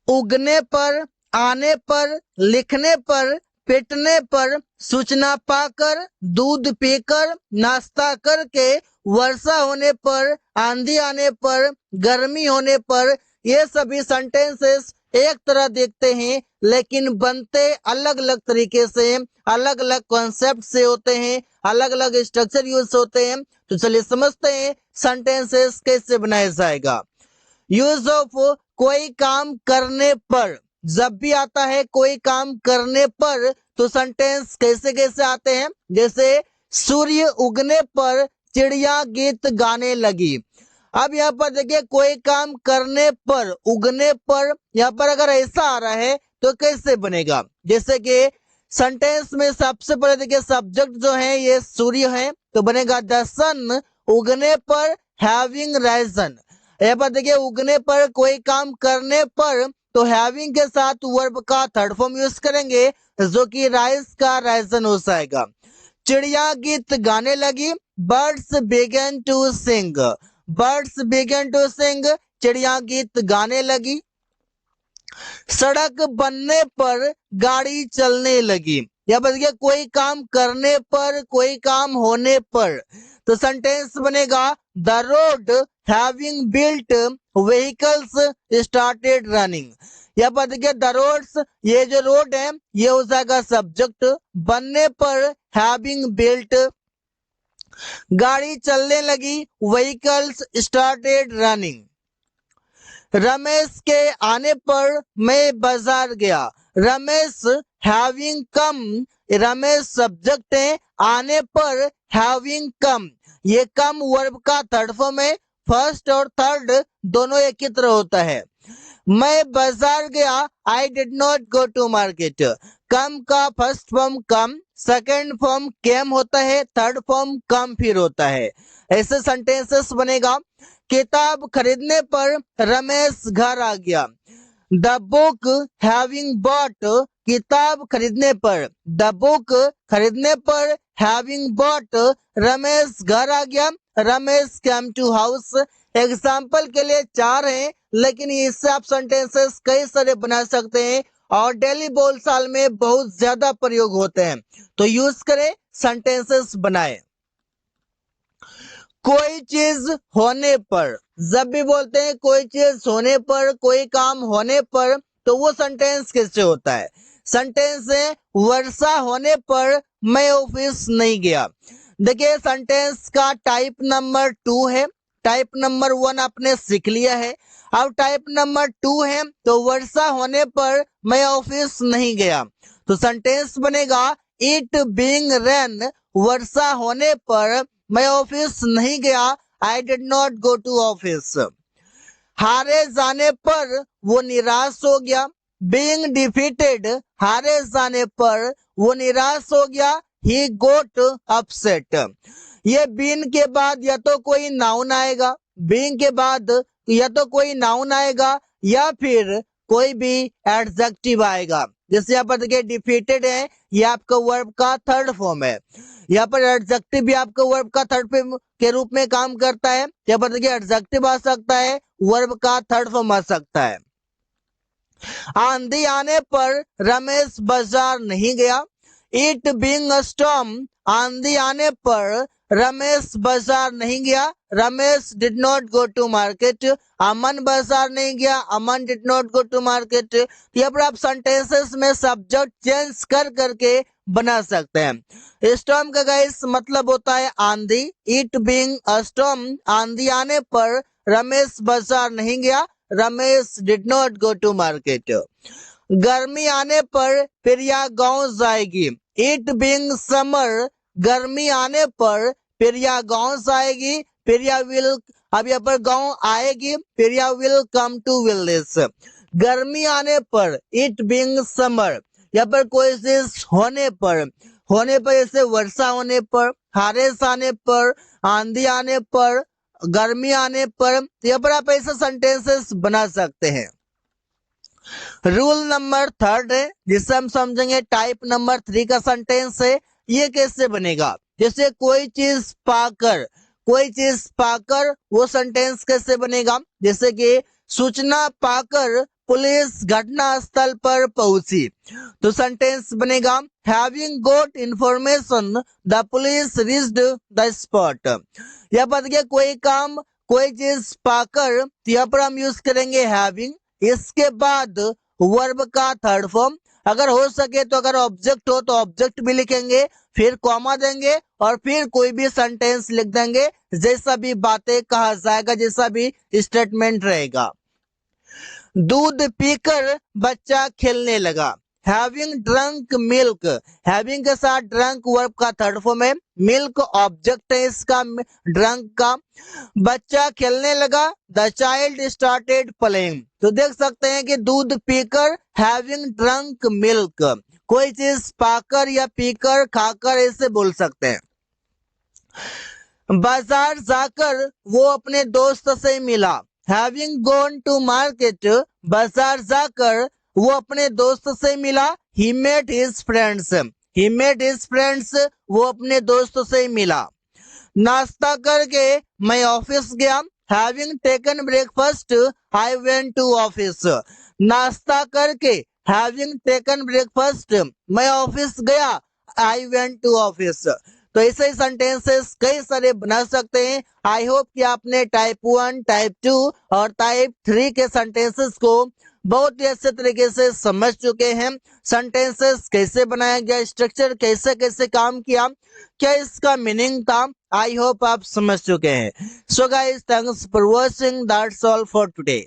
उगने पर, आने पर, लिखने पर, पिटने पर, सूचना पाकर, दूध पीकर, नाश्ता करके, वर्षा होने पर, आंधी आने पर, गर्मी होने पर, ये सभी सेंटेंसेस एक तरह देखते हैं लेकिन बनते अलग अलग तरीके से, अलग अलग कॉन्सेप्ट से होते हैं, अलग अलग स्ट्रक्चर यूज होते हैं। तो चलिए समझते हैं सेंटेंसेस कैसे बनाया जाएगा। यूज ऑफ कोई काम करने पर, जब भी आता है कोई काम करने पर तो सेंटेंस कैसे कैसे आते हैं, जैसे सूर्य उगने पर चिड़िया गीत गाने लगी। अब यहाँ पर देखिए कोई काम करने पर, उगने पर, यहाँ पर अगर ऐसा आ रहा है तो कैसे बनेगा, जैसे कि सेंटेंस में सबसे पहले देखिए सब्जेक्ट जो है ये सूर्य है तो बनेगा द सन उगने पर हैविंग राइजन। यहाँ पर देखिए उगने पर, कोई काम करने पर, तो हैविंग के साथ वर्ब का थर्ड फॉर्म यूज करेंगे जो कि राइज का राइजन हो जाएगा। चिड़िया गीत गाने लगी, birds began to sing, birds began to sing, चिड़िया गीत गाने लगी। सड़क बनने पर गाड़ी चलने लगी। या बस ये कोई काम करने पर, कोई काम होने पर, तो सेंटेंस बनेगा the road having built vehicles started running. या पर देखिए द रोड्स, ये जो रोड है ये हो जाएगा सब्जेक्ट, बनने पर हैविंग बिल्ट, गाड़ी चलने लगी, व्हीकल्स स्टार्टेड रनिंग। रमेश के आने पर मैं बाजार गया, Ramesh having come, Ramesh subject है, आने पर हैविंग कम, ये कम वर्ब का थर्ड फॉर्म है, फर्स्ट और थर्ड दोनों एक ही तरह होता है। मैं बाजार गया, I did not go to market, come का first form come, second form came होता है, थर्ड फॉर्म कम फिर होता है। ऐसे सेंटेंसेस बनेगा। किताब खरीदने पर रमेश घर आ गया, द बुक हैविंग बॉट, किताब खरीदने पर, द बुक खरीदने पर, हैविंग बॉट, रमेश घर आ गया, Ramesh came to house. Example के लिए 4 हैं लेकिन इससे आप सेंटेंसेस कई सारे बना सकते हैं और डेली बोलचाल में बहुत ज्यादा प्रयोग होते हैं, तो यूज करें, सेंटेंसेस बनाए। कोई चीज होने पर, जब भी बोलते हैं कोई चीज होने पर, कोई काम होने पर, तो वो सेंटेंस कैसे होता है। सेंटेंस है वर्षा होने पर मैं ऑफिस नहीं गया। देखिए सेंटेंस का टाइप नंबर 2 है, टाइप नंबर 1 आपने सीख लिया है, अब टाइप नंबर 2 है तो वर्षा होने पर मैं ऑफिस नहीं गया, तो सेंटेंस बनेगा इट बीइंग रेन, वर्षा होने पर मैं ऑफिस नहीं गया, I did not go to office. हारे जाने पर वो निराश हो गया, बीइंग डिफीटेड, हारे जाने पर वो निराश हो गया, ही गोट अपसेट। ये बीन के बाद या तो कोई नाउन आएगा, बीइंग के बाद या तो कोई नाउन आएगा या फिर कोई भी एडजेक्टिव आएगा। जैसे यहाँ पर देखिए डिफीटेड है, ये आपका वर्ब का थर्ड फॉर्म है, यहाँ पर एडजेक्टिव भी आपका वर्ब का थर्ड फॉर्म के रूप में काम करता है, यहाँ पर देखिए एडजेक्टिव आ सकता है, वर्ब का थर्ड फॉर्म आ सकता है। आंधी आने पर रमेश बाजार नहीं गया, इट बीइंग अ स्टॉर्म, आंधी आने पर रमेश बाजार नहीं गया, Ramesh did not go to market. Aman बाजार नहीं गया, Aman did not go to market. यहाँ पर आप सेंटेंसेस में सब्जेक्ट चेंज कर करके बना सकते हैं। स्टॉर्म का गाइस मतलब होता है आंधी, इट बीइंग अ स्टॉर्म, आंधी आने पर रमेश बाजार नहीं गया, Ramesh did not go to market. गर्मी आने पर प्रिया गांव जाएगी, इट बीइंग समर, गर्मी आने पर प्रिया गांव जाएगी, प्रिया विल, अब यहाँ पर गांव आएगी, प्रिया विल कम टू विलेज। गर्मी आने पर इट बीइंग समर, यहाँ पर कोई चीज होने पर, होने पर जैसे वर्षा होने पर, हारेस आने पर, आंधी आने पर, गर्मी आने पर, यहाँ पर आप ऐसे सेंटेंसेस बना सकते हैं। रूल नंबर 3 है जिससे हम समझेंगे टाइप नंबर 3 का सेंटेंस है, ये कैसे बनेगा। जैसे कोई चीज पाकर, कोई चीज पाकर, वो सेंटेंस कैसे बनेगा, जैसे कि सूचना पाकर पुलिस घटना स्थल पर पहुंची। तो सेंटेंस बनेगा having got information the police reached the spot. यह पद के कोई काम कोई चीज पाकर, तो यहाँ पर हम यूज करेंगे हैविंग। इसके बाद वर्ब का थर्ड फॉर्म, अगर हो सके तो अगर ऑब्जेक्ट हो तो ऑब्जेक्ट भी लिखेंगे, फिर कॉमा देंगे और फिर कोई भी सेंटेंस लिख देंगे जैसा भी बातें कहा जाएगा, जैसा भी स्टेटमेंट रहेगा। दूध पीकर बच्चा खेलने लगा। हैविंग ड्रंक मिल्क, हैविंग के साथ ड्रंक वर्ब का थर्ड फॉर्म है, मिल्क ऑब्जेक्ट है इसका ड्रंक का। बच्चा खेलने लगा, द चाइल्ड स्टार्टेड प्लेइंग। तो देख सकते हैं कि दूध पीकर, हैविंग ड्रंक मिल्क, कोई चीज पाकर या पीकर खाकर ऐसे बोल सकते हैं। बाजार जाकर वो अपने दोस्त से मिला। हैविंग गॉन टू मार्केट, बाजार जाकर वो अपने दोस्त से मिला। He met his friends, he met his friends, वो अपने दोस्त से मिला। नाश्ता करके मैं ऑफिस गया। Having taken breakfast I went to office. नाश्ता करके हैविंग टेकन ब्रेकफास्ट मैं ऑफिस गया, आई वेंट टू ऑफिस। तो ऐसे सेंटेंसेस कई सारे बना सकते हैं। आई होप कि आपने टाइप 1, टाइप 2 और टाइप 3 के सेंटेंसेस को बहुत ही अच्छे तरीके से समझ चुके हैं। सेंटेंसेस कैसे बनाया गया, स्ट्रक्चर कैसे कैसे काम किया, क्या इसका मीनिंग था, आई होप आप समझ चुके हैं। So guys, thanks for watching, that's all for today.